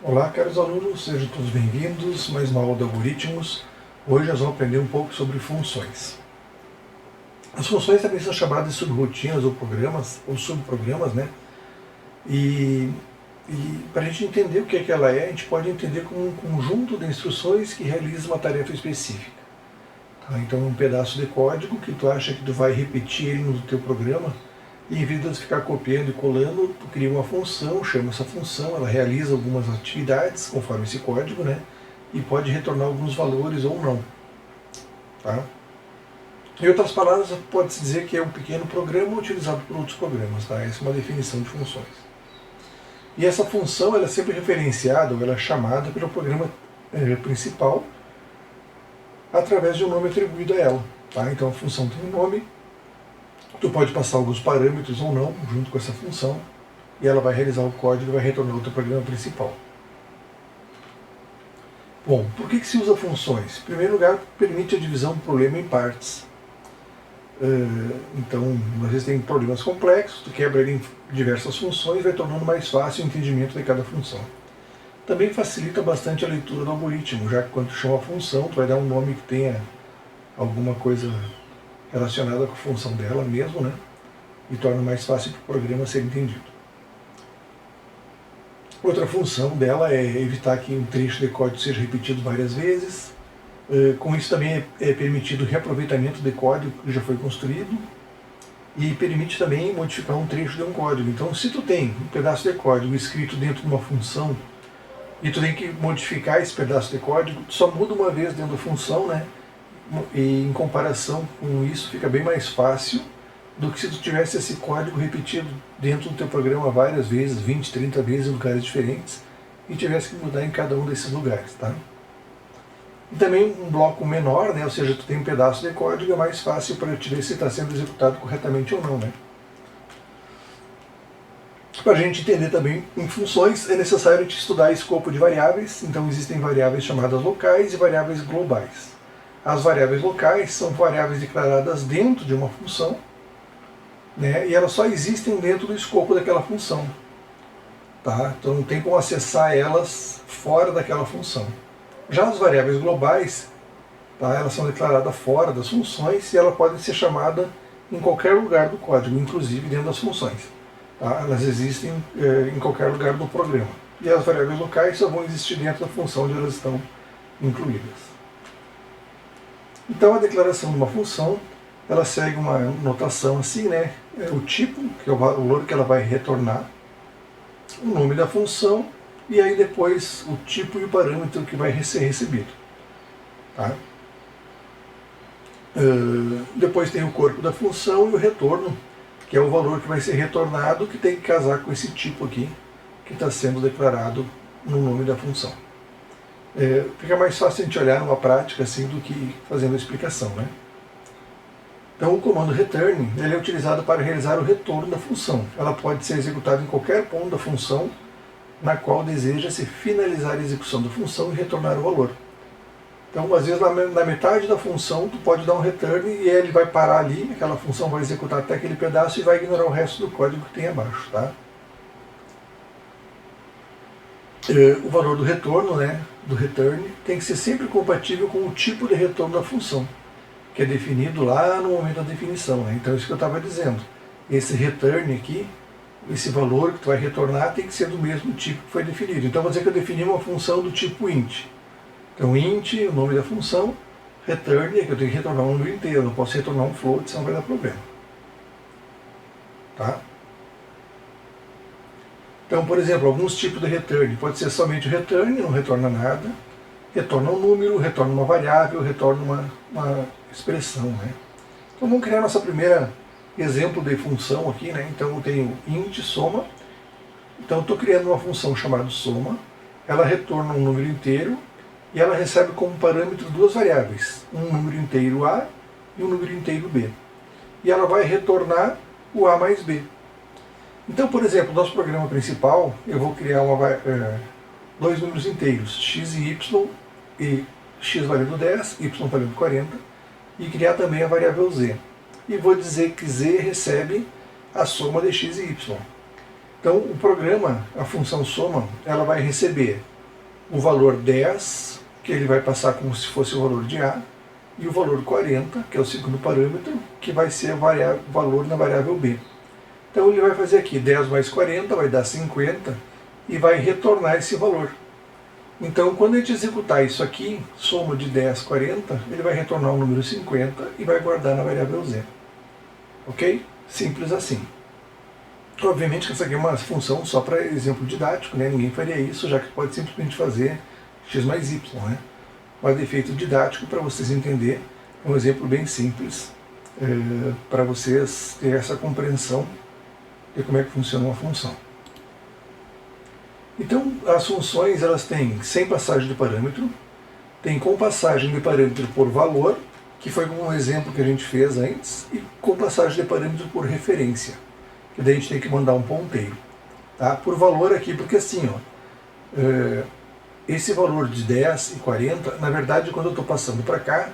Olá, caros alunos, sejam todos bem-vindos. Mais uma aula de algoritmos. Hoje nós vamos aprender um pouco sobre funções. As funções também são chamadas de subrotinas ou programas, ou subprogramas, né? E para a gente entender o que é que ela é, a gente pode entender como um conjunto de instruções que realiza uma tarefa específica. Tá? Então, um pedaço de código que tu acha que tu vai repetir ele no teu programa, e em vez de ficar copiando e colando, tu cria uma função, chama essa função, ela realiza algumas atividades conforme esse código, né? E pode retornar alguns valores ou não. Tá? Em outras palavras, pode-se dizer que é um pequeno programa utilizado por outros programas. Tá? Essa é uma definição de funções. E essa função ela é sempre referenciada, ou ela é chamada pelo programa principal através de um nome atribuído a ela. Tá? Então a função tem um nome. Tu pode passar alguns parâmetros ou não junto com essa função e ela vai realizar o código e vai retornar o teu programa principal. Bom, por que se usa funções? Em primeiro lugar, permite a divisão do problema em partes. Então, às vezes tem problemas complexos, tu quebra ele em diversas funções e vai tornando mais fácil o entendimento de cada função. Também facilita bastante a leitura do algoritmo, já que quando tu chama a função, tu vai dar um nome que tenha alguma coisa relacionada com a função dela mesmo, né? E torna mais fácil para o programa ser entendido. Outra função dela é evitar que um trecho de código seja repetido várias vezes. Com isso também é permitido o reaproveitamento de código que já foi construído e permite também modificar um trecho de um código. Então, se tu tem um pedaço de código escrito dentro de uma função e tu tem que modificar esse pedaço de código, tu só muda uma vez dentro da função, né? E em comparação com isso fica bem mais fácil do que se tu tivesse esse código repetido dentro do teu programa várias vezes, 20, 30 vezes em lugares diferentes e tivesse que mudar em cada um desses lugares, tá? E também um bloco menor, né? Ou seja, tu tem um pedaço de código, é mais fácil para te ver se está sendo executado corretamente ou não, né? Para a gente entender também em funções, é necessário te estudar escopo de variáveis. Então existem variáveis chamadas locais e variáveis globais. As variáveis locais são variáveis declaradas dentro de uma função, né, e elas só existem dentro do escopo daquela função. Tá? Então não tem como acessar elas fora daquela função. Já as variáveis globais, tá, elas são declaradas fora das funções e elas podem ser chamadas em qualquer lugar do código, inclusive dentro das funções. Tá? Elas existem em qualquer lugar do programa. E as variáveis locais só vão existir dentro da função onde elas estão incluídas. Então a declaração de uma função, ela segue uma notação assim, né? O tipo, que é o valor que ela vai retornar, o nome da função, e aí depois o tipo e o parâmetro que vai ser recebido. Tá? Depois tem o corpo da função e o retorno, que é o valor que vai ser retornado, que tem que casar com esse tipo aqui, que está sendo declarado no nome da função. Fica mais fácil a gente olhar numa prática assim do que fazendo a explicação, né? Então o comando return ele é utilizado para realizar o retorno da função. Ela pode ser executada em qualquer ponto da função na qual deseja-se finalizar a execução da função e retornar o valor. Então às vezes na metade da função tu pode dar um return e ele vai parar ali, aquela função vai executar até aquele pedaço e vai ignorar o resto do código que tem abaixo, tá? O valor do retorno, né, do return, tem que ser sempre compatível com o tipo de retorno da função, que é definido lá no momento da definição. Né? Então, isso que eu estava dizendo. Esse return aqui, esse valor que tu vai retornar, tem que ser do mesmo tipo que foi definido. Então, vou dizer que eu defini uma função do tipo int. Então, int, o nome da função, return, é que eu tenho que retornar um número inteiro. Eu não posso retornar um float, senão vai dar problema. Tá? Então, por exemplo, alguns tipos de return. Pode ser somente o return, não retorna nada. Retorna um número, retorna uma variável, retorna uma expressão. Né? Então vamos criar nossa primeira exemplo de função aqui. Né? Então eu tenho int soma. Então eu estou criando uma função chamada soma. Ela retorna um número inteiro e ela recebe como parâmetro duas variáveis. Um número inteiro A e um número inteiro B. E ela vai retornar o A mais B. Então, por exemplo, no nosso programa principal, eu vou criar dois números inteiros, x e y, e x valendo 10, y valendo 40, e criar também a variável z. E vou dizer que z recebe a soma de x e y. Então, o programa, a função soma, ela vai receber o valor 10, que ele vai passar como se fosse o valor de A, e o valor 40, que é o segundo parâmetro, que vai ser o valor na variável B. Então ele vai fazer aqui 10 mais 40 vai dar 50 e vai retornar esse valor. Então quando a gente executar isso aqui, soma de 10, 40, ele vai retornar o número 50 e vai guardar na variável Z. Ok? Simples assim. Obviamente que essa aqui é uma função só para exemplo didático, né? Ninguém faria isso, já que pode simplesmente fazer x mais y, né? Mas efeito didático para vocês entenderem, é um exemplo bem simples, para vocês terem essa compreensão de como é que funciona uma função. Então, as funções elas têm sem passagem de parâmetro, tem com passagem de parâmetro por valor, que foi como um exemplo que a gente fez antes, e com passagem de parâmetro por referência, que daí a gente tem que mandar um ponteiro. Tá? Por valor aqui, porque assim, ó, esse valor de 10 e 40, na verdade, quando eu estou passando para cá,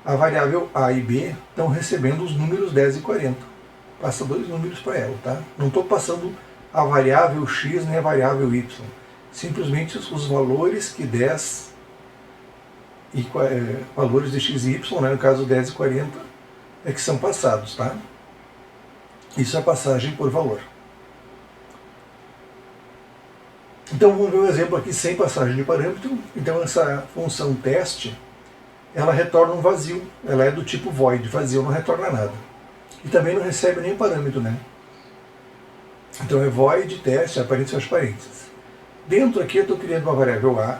a variável A e B estão recebendo os números 10 e 40. Passa dois números para ela, tá? Não estou passando a variável x nem a variável y. Simplesmente os valores que 10 e valores de x e y, né, no caso 10 e 40, é que são passados, tá? Isso é passagem por valor. Então vamos ver um exemplo aqui sem passagem de parâmetro. Então essa função teste, ela retorna um vazio. Ela é do tipo void, vazio, não retorna nada. E também não recebe nem parâmetro, né? Então é void, teste, parênteses, fecha parênteses. Dentro aqui eu estou criando uma variável A,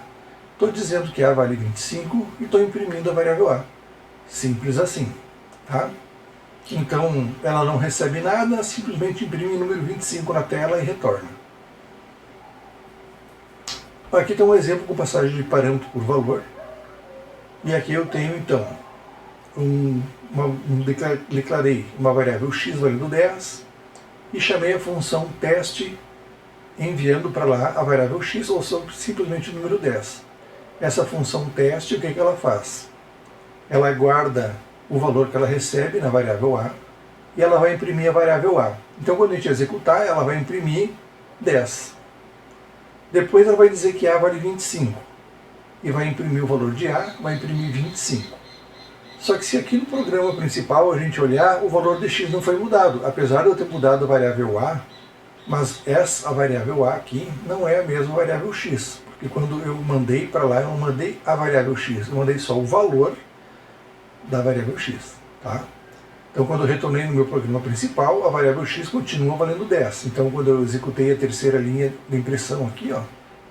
estou dizendo que A vale 25 e estou imprimindo a variável A. Simples assim, tá? Então ela não recebe nada, simplesmente imprime o número 25 na tela e retorna. Aqui tem um exemplo com passagem de parâmetro por valor. E aqui eu tenho então, declarei uma variável x valendo 10 e chamei a função teste enviando para lá a variável x ou simplesmente o número 10. Essa função teste, o que ela faz? Ela guarda o valor que ela recebe na variável A e ela vai imprimir a variável A. Então quando a gente executar, ela vai imprimir 10. Depois ela vai dizer que A vale 25. E vai imprimir o valor de A, vai imprimir 25. Só que se aqui no programa principal a gente olhar, o valor de x não foi mudado. Apesar de eu ter mudado a variável A, mas a variável A aqui não é a mesma variável x. Porque quando eu mandei para lá, eu não mandei a variável x, eu mandei só o valor da variável x. Tá? Então quando eu retornei no meu programa principal, a variável x continua valendo 10. Então quando eu executei a terceira linha de impressão aqui, ó,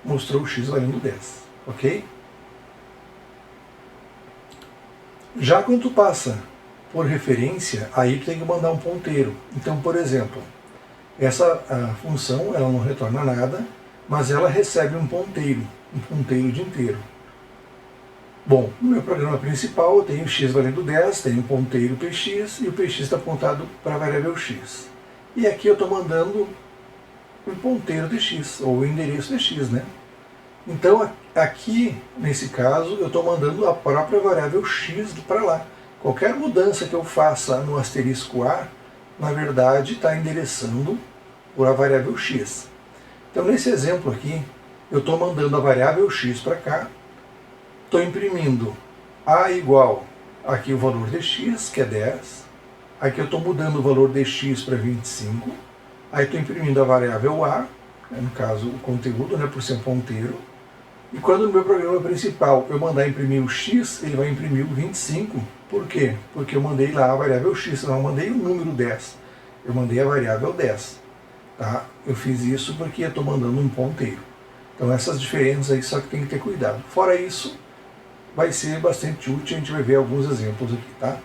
mostrou o x valendo 10. Ok? Já quando tu passa por referência, aí tu tem que mandar um ponteiro. Então, por exemplo, essa função ela não retorna nada, mas ela recebe um ponteiro de inteiro. Bom, no meu programa principal eu tenho x valendo 10, tenho um ponteiro px e o px está apontado para a variável x. E aqui eu estou mandando um ponteiro de x, ou o endereço de x, né? Então aqui, nesse caso, eu estou mandando a própria variável x para lá. Qualquer mudança que eu faça no asterisco A, na verdade está endereçando por a variável x. Então nesse exemplo aqui, eu estou mandando a variável x para cá, estou imprimindo A igual aqui o valor de x, que é 10. Aqui eu estou mudando o valor de x para 25. Aí estou imprimindo a variável A, no caso o conteúdo, né, por ser um ponteiro. E quando no meu programa principal eu mandar imprimir o x, ele vai imprimir o 25. Por quê? Porque eu mandei lá a variável x, eu não mandei o número 10. Eu mandei a variável 10. Tá? Eu fiz isso porque eu estou mandando um ponteiro. Então essas diferenças aí só que tem que ter cuidado. Fora isso, vai ser bastante útil, a gente vai ver alguns exemplos aqui, tá?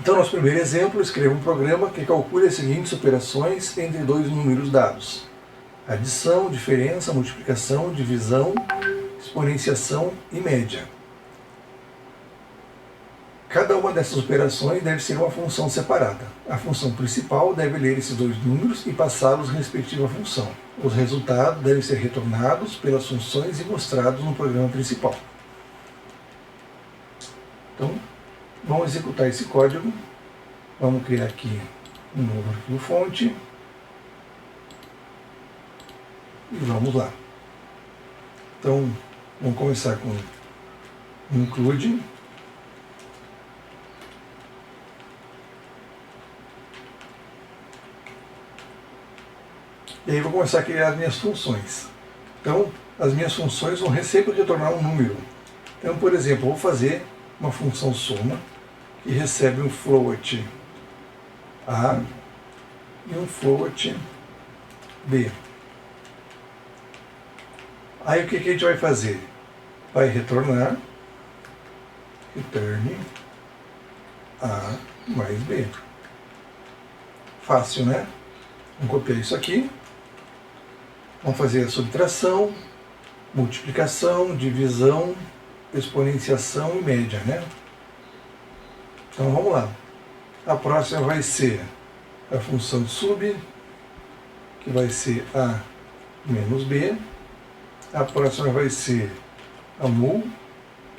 Então, nosso primeiro exemplo, escreva um programa que calcule as seguintes operações entre dois números dados: adição, diferença, multiplicação, divisão, exponenciação e média. Cada uma dessas operações deve ser uma função separada. A função principal deve ler esses dois números e passá-los respectiva função. Os resultados devem ser retornados pelas funções e mostrados no programa principal. Então, vamos executar esse código. Vamos criar aqui um novo arquivo-fonte. E vamos lá. Então, vamos começar com include. E aí vou começar a criar as minhas funções. Então, as minhas funções vão sempre retornar um número. Então, por exemplo, eu vou fazer uma função soma que recebe um float A e um float B. Aí o que a gente vai fazer? Vai retornar return A mais B. Fácil, né? Vamos copiar isso aqui. Vamos fazer a subtração, multiplicação, divisão, exponenciação e média, né? Então vamos lá. A próxima vai ser a função sub, que vai ser A menos B. A próxima vai ser a mul,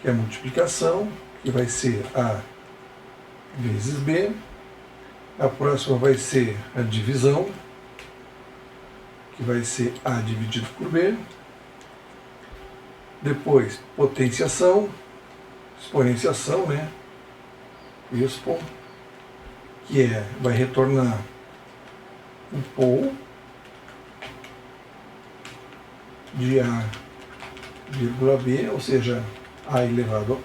que é a multiplicação, que vai ser A vezes B. A próxima vai ser a divisão, que vai ser A dividido por B. Depois, potenciação, exponenciação, né? Expo, que vai retornar o pol de A vírgula B, ou seja, A elevado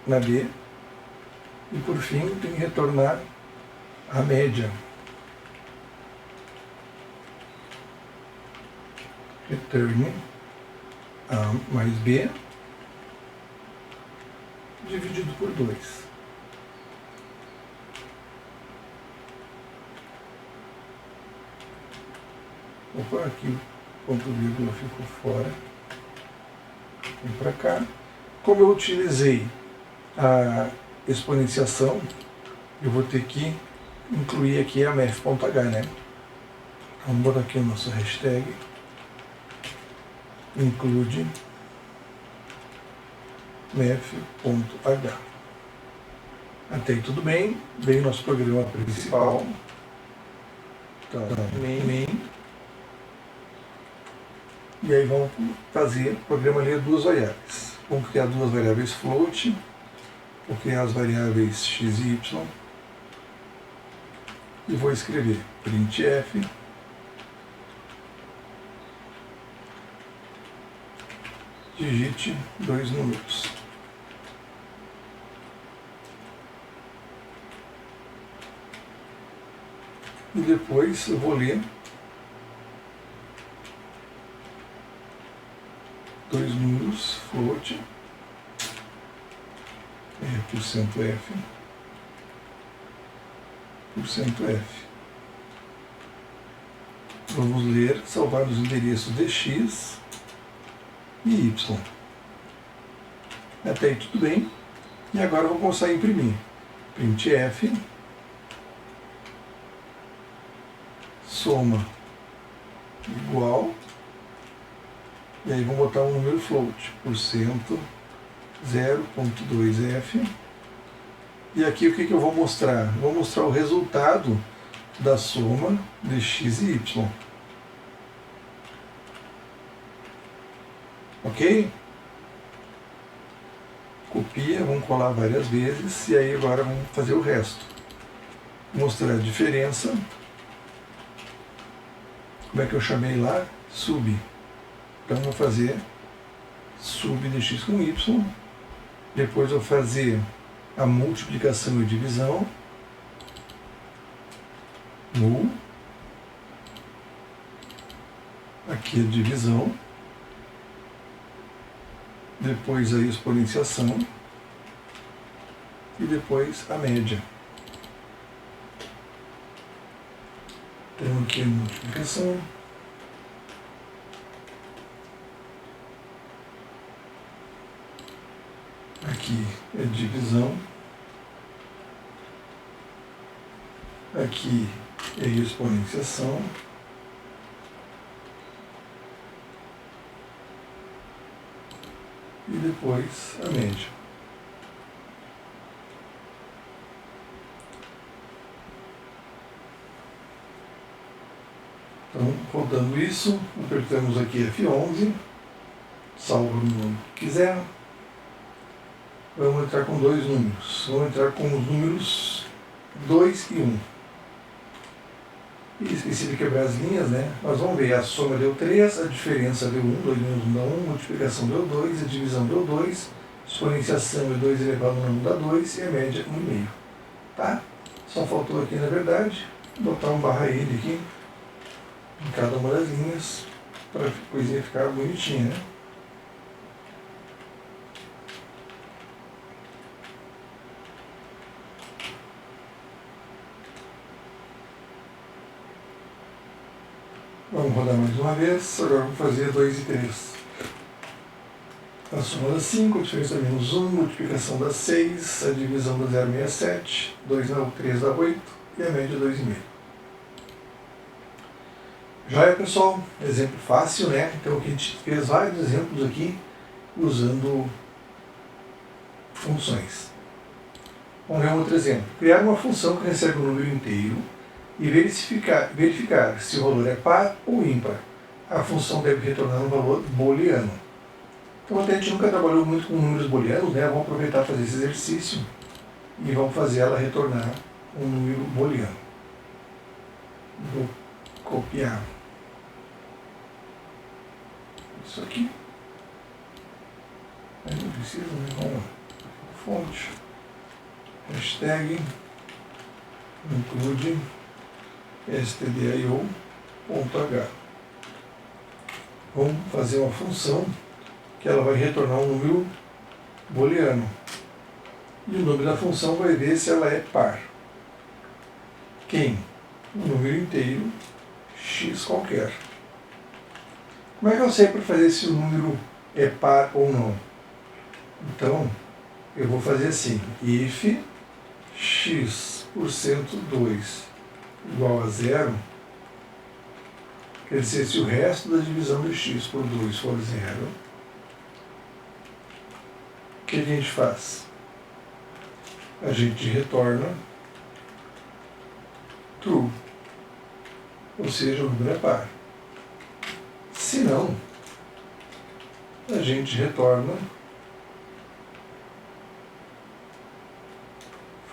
na B. E por fim, tem que retornar a média. Return A mais B dividido por 2. Opa, aqui o ponto vírgula ficou fora. Vem para cá. Como eu utilizei a exponenciação, eu vou ter que incluir aqui a math.h, né? Vamos botar aqui o nosso hashtag include math.h. Até aí tudo bem. Vem o nosso programa principal. Tá, main. E aí vamos fazer o programa ler duas variáveis. Vamos criar duas variáveis float. Vou criar as variáveis x e y. E vou escrever printf digite 2 números. E depois eu vou ler 2 números, float, %f, %f. Vamos ler, salvar os endereços de x e y. Até aí tudo bem. E agora eu vou começar a imprimir. Printf soma igual, e aí vou botar um número float, %, 0.2f. E aqui o que eu vou mostrar? Vou mostrar o resultado da soma de x e y. Ok? Copia, vamos colar várias vezes, e aí agora vamos fazer o resto. Mostrar a diferença. Como é que eu chamei lá? Sub. Então, vou fazer sub de x com y. Depois, eu vou fazer a multiplicação e divisão. Mul. Aqui a divisão. Depois, a exponenciação. E depois, a média. Temos aqui a multiplicação. Aqui é divisão. Aqui é exponenciação. E depois a média. Então, rodando isso, apertamos aqui F11 salva no nome que quiser. Vamos entrar com dois números. Vamos entrar com os números 2 e 1. E esqueci de quebrar as linhas, né? Nós vamos ver, a soma deu 3, a diferença deu 1, 2 menos 1 dá 1, multiplicação deu 2, a divisão deu 2, exponenciação é 2 elevado a 1 dá 2 e a média 1,5. Tá? Só faltou aqui, na verdade, botar um barra ele aqui em cada uma das linhas para a coisinha ficar bonitinha, né? Vamos rodar mais uma vez, agora vamos fazer 2 e 3. A soma dá 5, a diferença dá menos 1, multiplicação dá 6, a divisão dá 0,67, 2 não, 3 dá 8 e a média 2,5. Já é, pessoal, exemplo fácil, né? Então aqui a gente fez vários exemplos aqui usando funções. Vamos ver um outro exemplo. Criar uma função que recebe um número inteiro e verificar se o valor é par ou ímpar. A função deve retornar um valor booleano. Então até a gente nunca trabalhou muito com números booleanos, né? Vamos aproveitar para fazer esse exercício e vamos fazer ela retornar um número booleano. Vou copiar isso aqui. Aí não precisa, né? Vamos lá. Fonte. Hashtag include stdio.h. Vamos fazer uma função que ela vai retornar um número booleano. E o nome da função vai ver se ela é par. Quem? Um número inteiro, x qualquer. Como é que eu sei para fazer se o número é par ou não? Então, eu vou fazer assim, if x%2 igual a 0, quer dizer, se o resto da divisão de x por 2 for 0, o que a gente faz? A gente retorna true, ou seja, o número é par. Se não, a gente retorna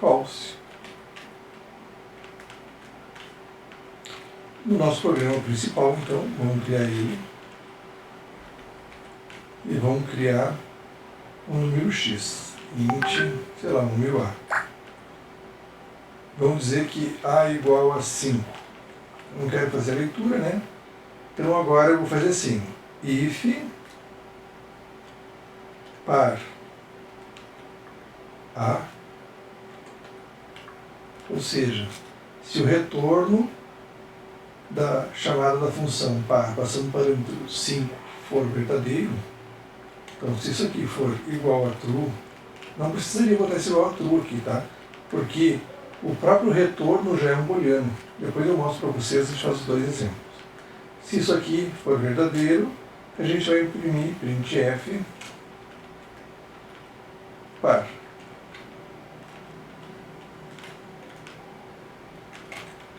false. No nosso programa principal, então, vamos criar ele e vamos criar um número x, int, sei lá, um número a. Vamos dizer que a é igual a 5. Não quero fazer a leitura, né? Então agora eu vou fazer assim, if par a, ou seja, se o retorno da chamada da função par passando para o parâmetro 5 for verdadeiro, então se isso aqui for igual a true, não precisaria botar esse igual a true aqui, tá? Porque o próprio retorno já é um booleano. Depois eu mostro para vocês, a gente faz os dois exemplos. Se isso aqui for verdadeiro, a gente vai imprimir printf par.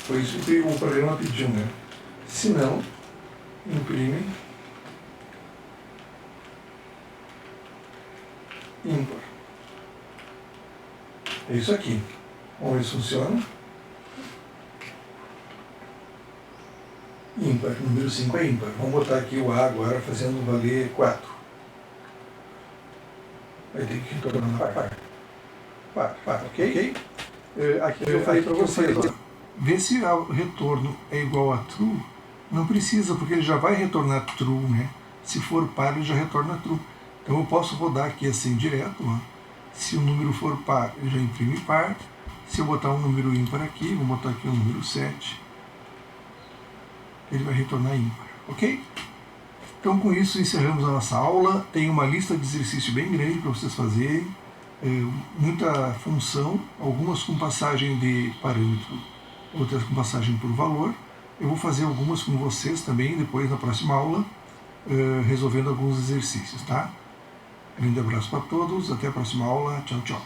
Foi isso que o programa pediu, né? Se não, imprime ímpar. É isso aqui. Vamos ver se funciona. Ímpar, número 5 é ímpar. Vamos botar aqui o A agora fazendo valer 4. Vai ter que retornar par, ok? Aqui eu falei para vocês, ó. Ver se o retorno é igual a true, não precisa, porque ele já vai retornar true, né? Se for par, ele já retorna true. Então eu posso rodar aqui assim direto, ó. Se o número for par, ele já imprime par. Se eu botar um número ímpar aqui, vou botar aqui o número 7, ele vai retornar ímpar, ok? Então com isso encerramos a nossa aula. Tem uma lista de exercício bem grande para vocês fazerem, muita função, algumas com passagem de parâmetro, outras com passagem por valor. Eu vou fazer algumas com vocês também, depois na próxima aula, resolvendo alguns exercícios, tá? Grande abraço para todos, até a próxima aula, tchau, tchau.